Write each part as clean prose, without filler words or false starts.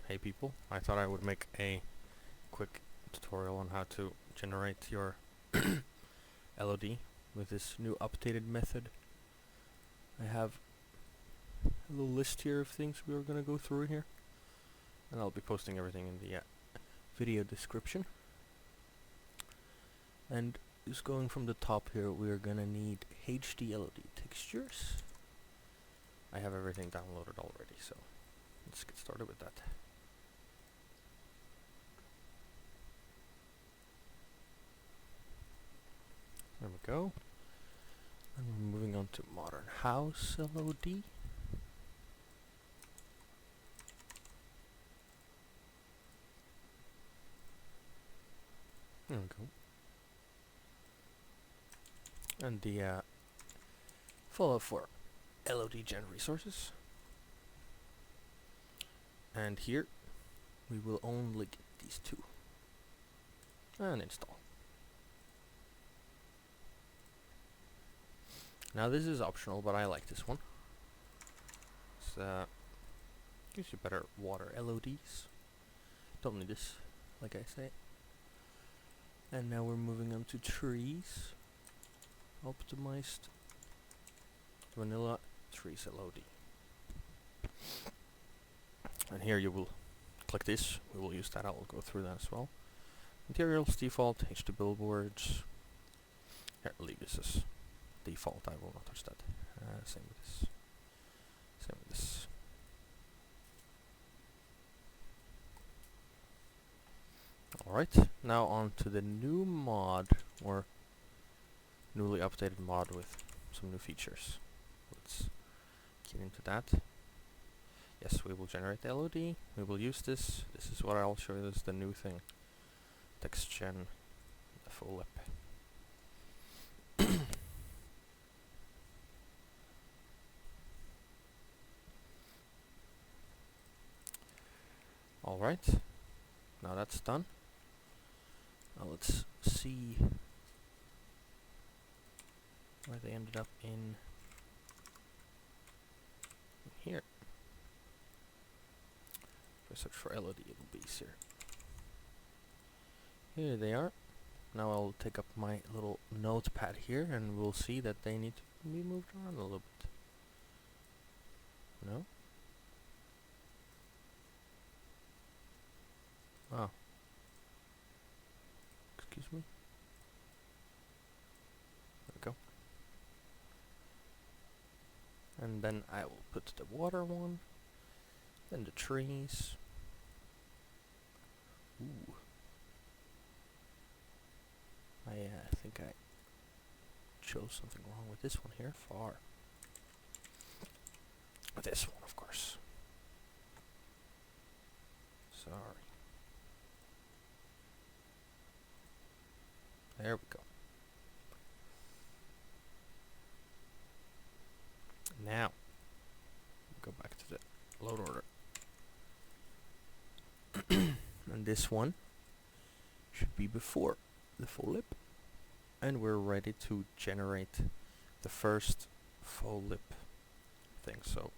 Hey people, I thought I would make a quick tutorial on how to generate your LOD with this new updated method. I have a little list here of things we are going to go through here, and I'll be posting everything in the video description. And just going from the top here, we are going to need HD LOD textures. I have everything downloaded already, so let's get started with that. There we go. And we're moving on to Modern House LOD. There we go. And the FOLIP for LODGen resources. And here we will only get these two. And install. Now this is optional, but I like this one. It's gives you better water LODs. Don't need this, like I say. And now we're moving on to trees. Optimized vanilla trees LOD. And here you will click this. We will use that. I will go through that as well. Materials default, HD billboards. Here, leave this as default. I will not touch that. Same with this. Same with this. Alright, now on to the new mod, or newly updated mod with some new features. Let's get into that. Yes, we will generate the LOD. We will use this. This is what I'll show you. This is the new thing. XGen, the FOLIP. Alright, now that's done. Now let's see where they ended up in here. If I search for LOD, it'll be easier. Here they are. Now I'll take up my little notepad here and we'll see that they need to be moved around a little bit. No? Oh. Excuse me? There we go. And then I will put the water one, then the trees. Ooh. I think I chose something wrong with this one here. Far. With this one, of course. Sorry. There we go. Now, go back to the load order. And this one should be before the FOLIP. And we're ready to generate the first FOLIP thing. So,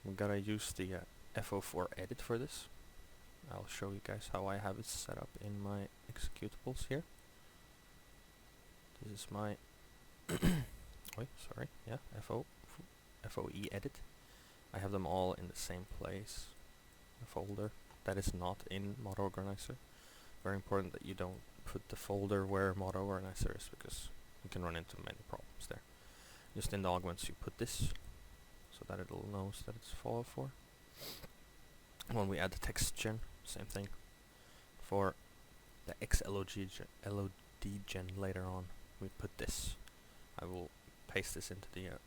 we gotta use the FO4 edit for this. I'll show you guys how I have it set up in my executables here. This is my FOE edit. I have them all in the same place, a folder that is not in mod organizer. Very important that you don't put the folder where mod organizer is, because you can run into many problems there. Just in the augments you put this so that it knows that it's FOLIP for. When we add the XGen, same thing. For the xLODGen later on, we put this. I will paste this into the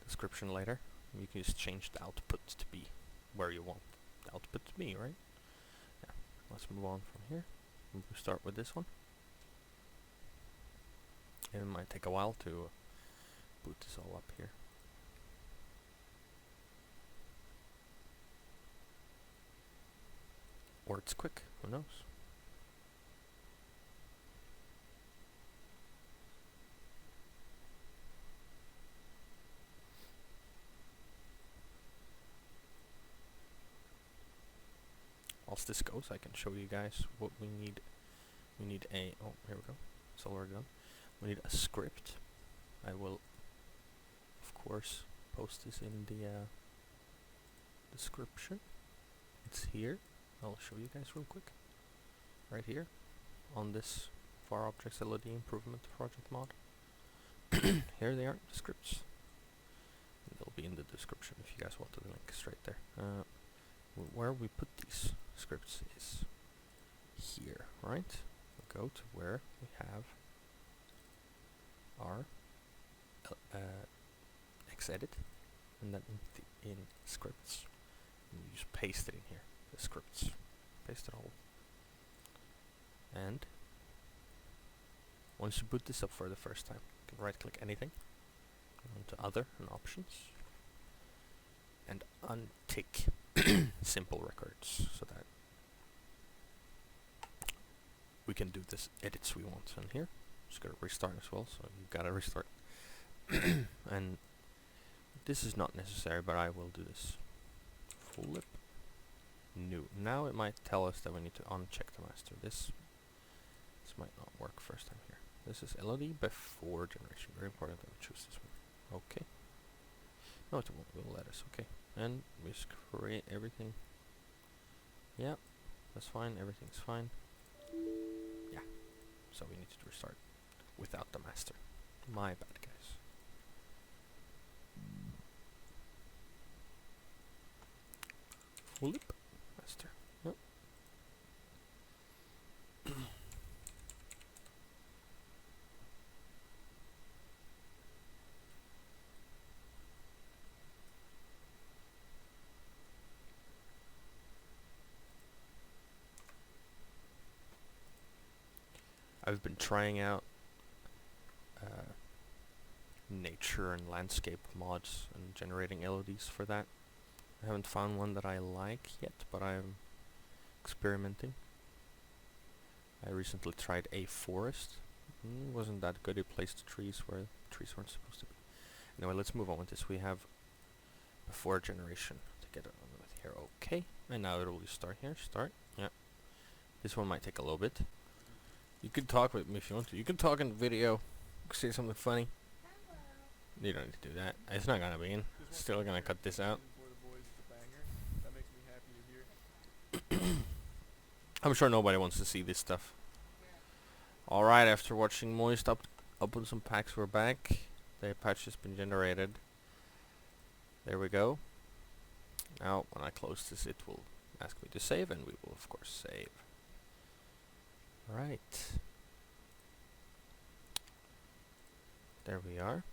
description later. You can just change the output to be where you want the output to be, right? Yeah. Let's move on from here. We'll start with this one. It might take a while to boot this all up here. Or it's quick, who knows? whilst this goes, I can show you guys what we need. We need a, oh, here we go, it's already done. We need a script. I will, of course, post this in the description. It's here. I'll show you guys real quick. Right here, on this var objects LOD improvement project mod. Here they are, the scripts. And they'll be in the description if you guys want the link straight there. Where we put these scripts is here, right? We'll go to where we have our xEdit, and then in scripts, and you just paste it in here. The scripts, paste it all. And once you boot this up for the first time, you can right-click anything, go into Other and Options, and untick Simple Records, so that we can do this edits we want. And here, just gotta restart as well, so you gotta restart. And this is not necessary, but I will do this. FOLIP new. Now it might tell us that we need to uncheck the master. This might not work first time here. This is LOD before generation. Very important that we choose this one. Okay. No, it won't. Will let us. Okay. And we just create everything. Yeah, that's fine. Everything's fine. Yeah. So we need to restart without the master. My bad, guys. FOLIP master. Yep. I've been trying out nature and landscape mods and generating LODs for that. I haven't found one that I like yet, but I'm experimenting. I recently tried a forest. Wasn't that good. It placed trees where trees weren't supposed to be. Anyway, let's move on with this. We have before generation to get it on with here. Okay, and now it'll start here. Start. Yeah. This one might take a little bit. You can talk with me if you want to. You can talk in the video. Say something funny. You don't need to do that. It's not gonna be in. Still gonna cut this out. I'm sure nobody wants to see this stuff. Alright, after watching Moist open some packs, we're back. The patch has been generated. There we go. Now, when I close this, it will ask me to save, and we will, of course, save. Right. There we are.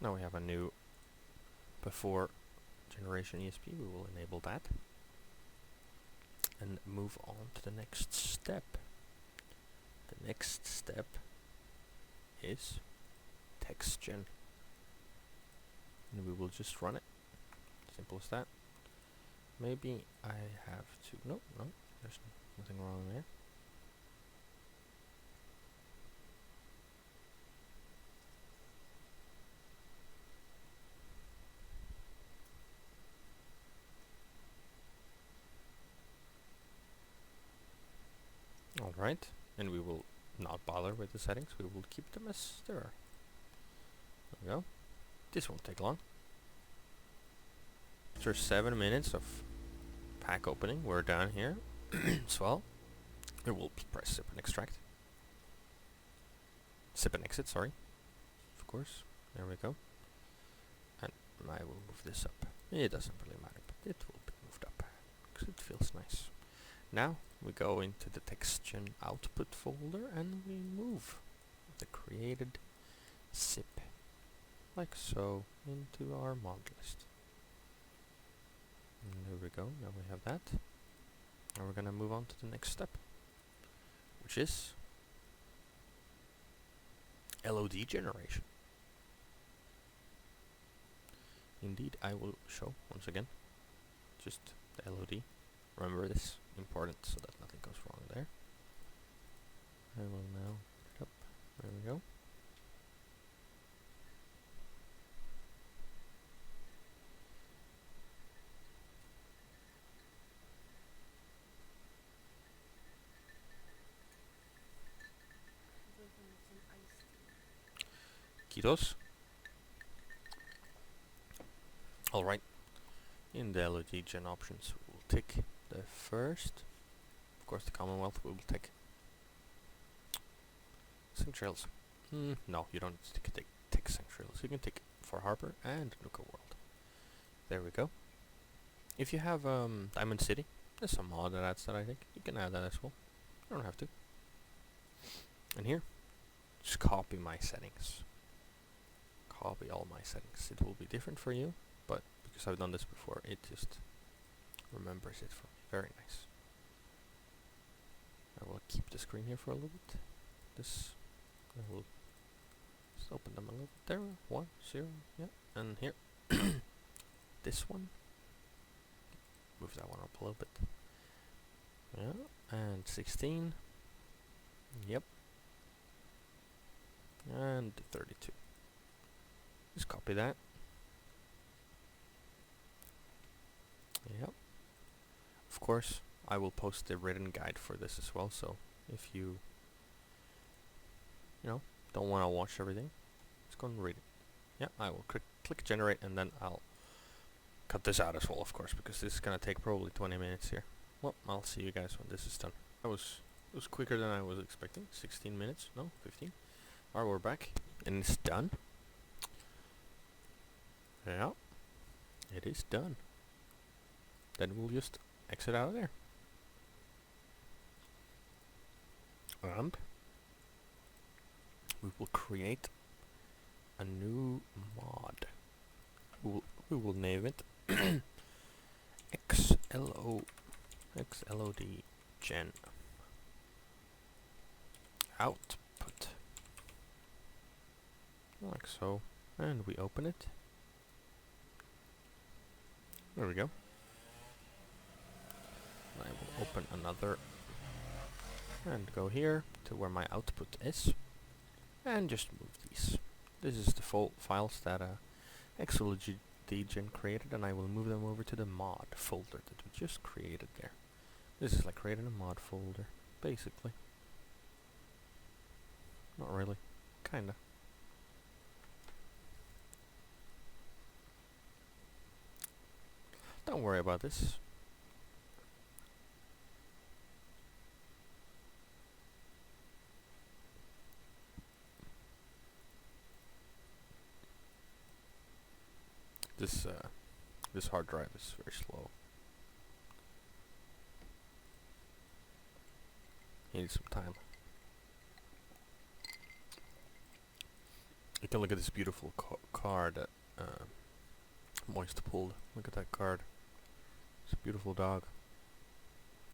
Now we have a new before Generation.esp. We will enable that and move on to the next step. The next step is TextGen, and we will just run it. Simple as that. Maybe I have to. No, there's nothing wrong there. Alright, and we will not bother with the settings. We will keep them as they are. There we go. This won't take long. After 7 minutes of pack opening, we're down here as well. We will press sip and extract. Sip and exit, sorry. Of course. There we go. And I will move this up. It doesn't really matter, but it will be moved up because it feels nice. Now we go into the TextGen output folder and we move the created zip like so into our mod list. And there we go. Now we have that. Now we're gonna move on to the next step, which is LOD generation. Indeed, I will show once again just the LOD. Remember this, important, so that nothing goes wrong there. I will now put it up. There we go. Lotitos. Alright, in the LODGen options, we'll tick the first. Of course, the Commonwealth will tick. Sanctuaries. No, you don't tick sanctuaries. You can tick for Harbor and Nuka World. There we go. If you have Diamond City, there's some mod that adds that, I think. You can add that as well. You don't have to. And here, just copy my settings. Copy all my settings. It will be different for you, but because I've done this before, it just remembers it for me. Very nice. I will keep the screen here for a little bit. I will just open them a little bit. There, 1, 0, yeah. And here, this one. Move that one up a little bit. Yeah, and 16. Yep. And 32. Just copy that. Yep. Of course, I will post the written guide for this as well, so if you don't want to watch everything, just go and read it. Yeah, I will click generate, and then I'll cut this out as well, of course, because this is gonna take probably 20 minutes here. Well, I'll see you guys when this is done. It was quicker than I was expecting. 16 minutes, no, 15. Alright, we're back, and it's done. Yeah, it is done. Then we'll just exit out of there. And we will create a new mod. We will name it xLODGen output, like so, and we open it. There we go. I will open another and go here to where my output is, and just move these. This is the files that xLODGen created, and I will move them over to the mod folder that we just created there. This is like creating a mod folder, basically. Not really, kinda. Don't worry about this. This hard drive is very slow. You need some time. You can look at this beautiful card that Moist pulled. Look at that card. It's a beautiful dog.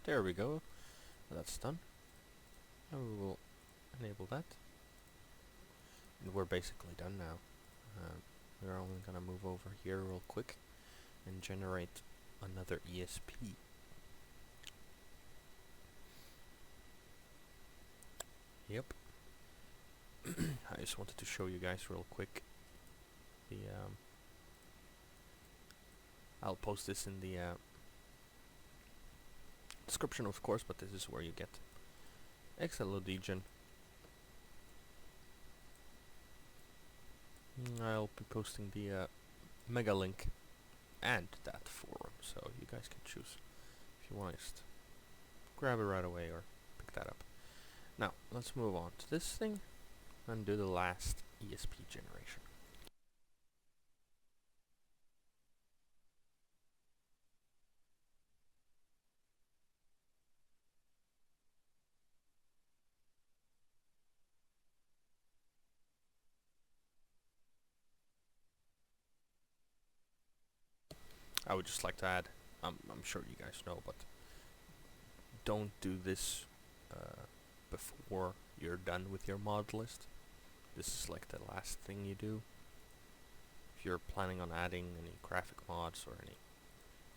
There we go. That's done. And we will enable that. And we're basically done now. We're only gonna move over here real quick and generate another ESP. Yep. I just wanted to show you guys real quick the I'll post this in the description, of course, but this is where you get xLODGen. I'll be posting the mega link and that forum, so you guys can choose if you want to just grab it right away or pick that up. Now, let's move on to this thing and do the last ESP generation. I would just like to add, I'm sure you guys know, but don't do this before you're done with your mod list. This is like the last thing you do. If you're planning on adding any graphic mods or any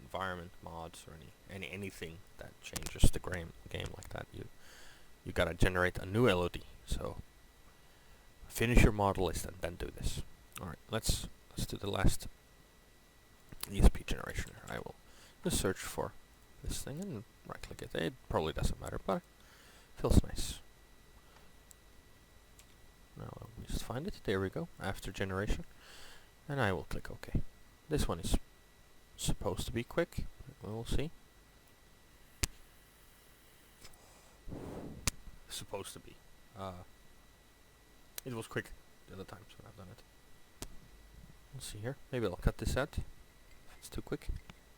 environment mods or anything that changes the game like that, you gotta generate a new LOD. So finish your mod list and then do this. All right, let's do the last ESP generation. I will just search for this thing and right click it. It probably doesn't matter, but it feels nice. Now we just just find it. There we go. After generation. And I will click OK. This one is supposed to be quick. We'll see. Supposed to be. It was quick the other times when I've done it. Let's see here. Maybe I'll cut this out. If it's too quick.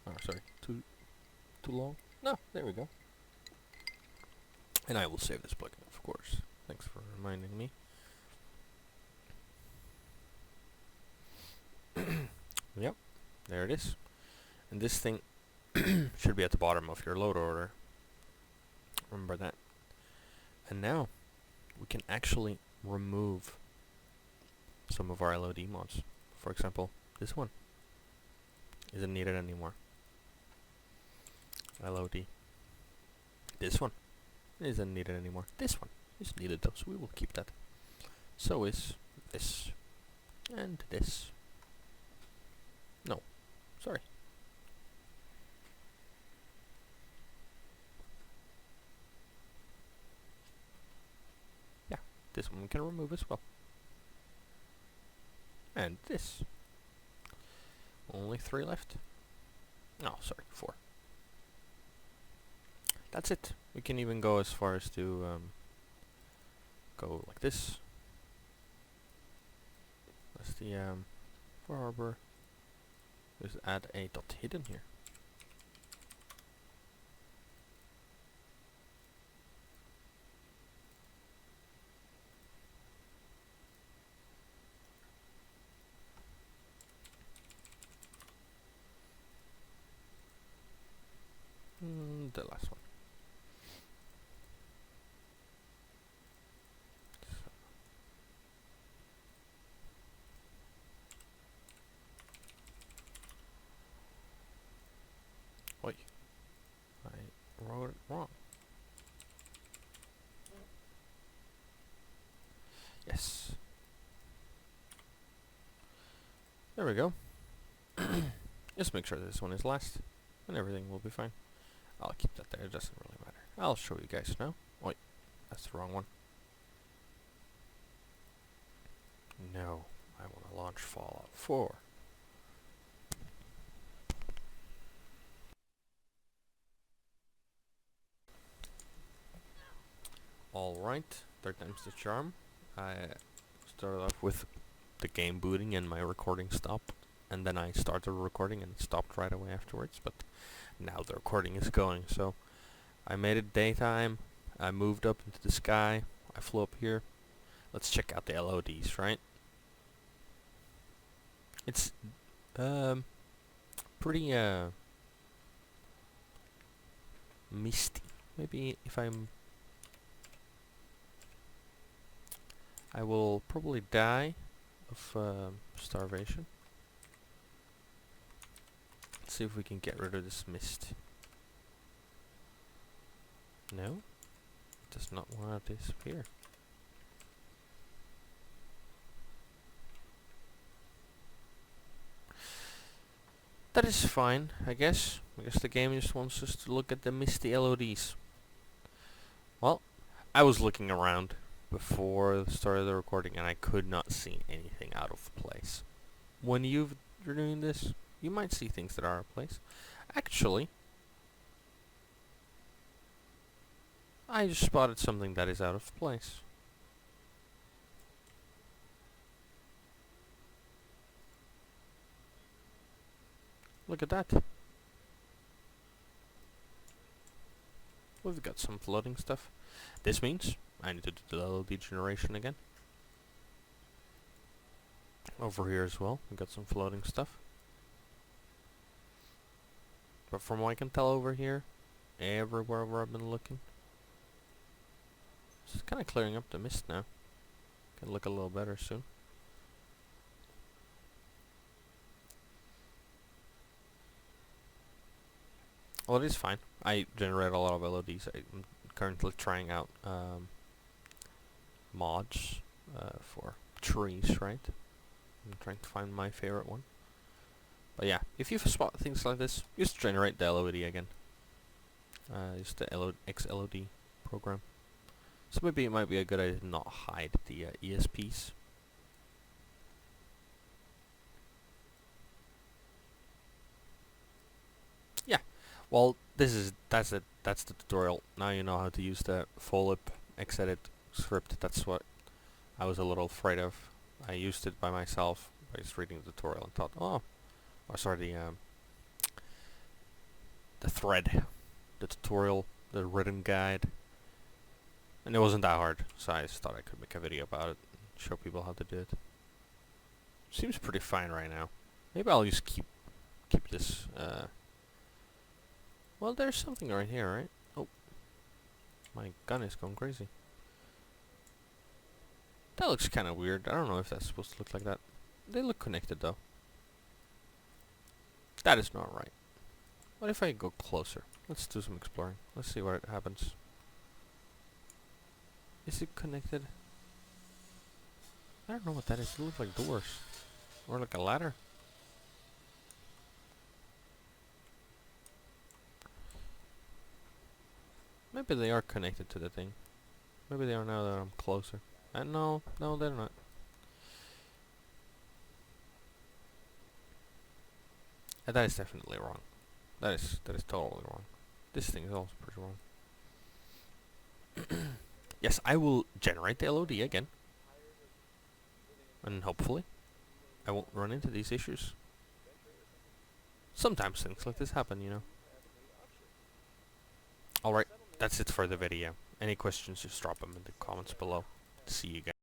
Oh, sorry. Too long. No, there we go. And I will save this plugin, of course. Thanks for reminding me. Yep, there it is. And this thing should be at the bottom of your load order. Remember that. And now we can actually remove some of our LOD mods. For example, this one isn't needed anymore. LOD. This one isn't needed anymore. This one is needed though, so we will keep that. So is this. And this. No. Sorry. Yeah, this one we can remove as well. And this. Only 3 left. No, sorry, 4. That's it. We can even go as far as to go like this. That's the for harbor. Just add a dot hidden here. The last one. Oi. I wrote it wrong. Yes. There we go. Just make sure this one is last, and everything will be fine. I'll keep that there, it doesn't really matter. I'll show you guys now. Wait, that's the wrong one. No, I want to launch Fallout 4. Alright, third time's the charm. I started off with the game booting and my recording stopped. And then I started recording and it stopped right away afterwards. But now the recording is going. So I made it daytime. I moved up into the sky. I flew up here. Let's check out the LODs, right? It's pretty misty. Maybe if I will probably die of starvation. Let's see if we can get rid of this mist. No? It does not want to disappear. That is fine, I guess. I guess the game just wants us to look at the misty LODs. Well, I was looking around before the start of the recording and I could not see anything out of place. When you're doing this, you might see things that are out of place. Actually, I just spotted something that is out of place. Look at that. We've got some floating stuff. This means I need to do the LOD generation again. Over here as well, we've got some floating stuff. But from what I can tell over here, everywhere where I've been looking, it's kind of clearing up the mist now. Can look a little better soon. Well, it is fine. I generate a lot of LODs. I'm currently trying out mods for trees, right? I'm trying to find my favorite one. But yeah, if you spot things like this, just generate the LOD again. Just the xLOD program. So maybe it might be a good idea to not hide the ESPs Well, that's the tutorial. Now you know how to use the FOLIP xEdit script. That's what I was a little afraid of. I used it by myself by just reading the tutorial and thought, oh, sorry, the thread, the tutorial, the written guide, and it wasn't that hard. So I just thought I could make a video about it, and show people how to do it. Seems pretty fine right now. Maybe I'll just keep this. Well, there's something right here, right? Oh, my gun is going crazy. That looks kind of weird. I don't know if that's supposed to look like that. They look connected though. That is not right. What if I go closer? Let's do some exploring. Let's see what happens. Is it connected? I don't know what that is. It looks like doors. Or like a ladder. Maybe they are connected to the thing. Maybe they are now that I'm closer. No, they're not. That is definitely wrong. That is totally wrong. This thing is also pretty wrong. Yes, I will generate the LOD again. And hopefully I won't run into these issues. Sometimes things like this happen, you know. Alright, that's it for the video. Any questions, just drop them in the comments below. See you guys.